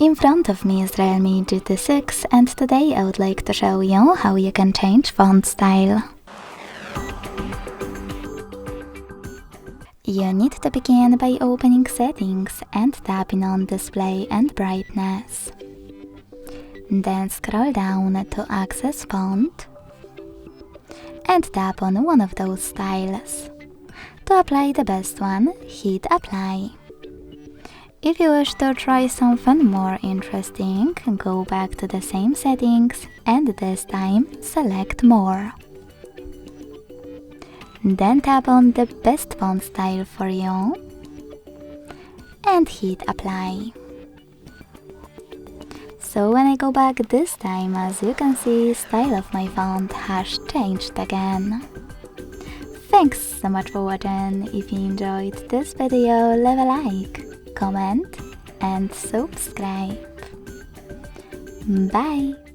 In front of me is Realme GT6 and today I would like to show you how you can change font style. You need to begin by opening Settings and tapping on Display and Brightness. Then scroll down to Access Font and tap on one of those styles. To apply the best one, hit Apply. If you wish to try something more interesting, go back to the same settings and this time select More. Then tap on the best font style for you and hit Apply. So when I go back this time, as you can see, style of my font has changed again. Thanks so much for watching. If you enjoyed this video, leave a like, comment and subscribe. Bye!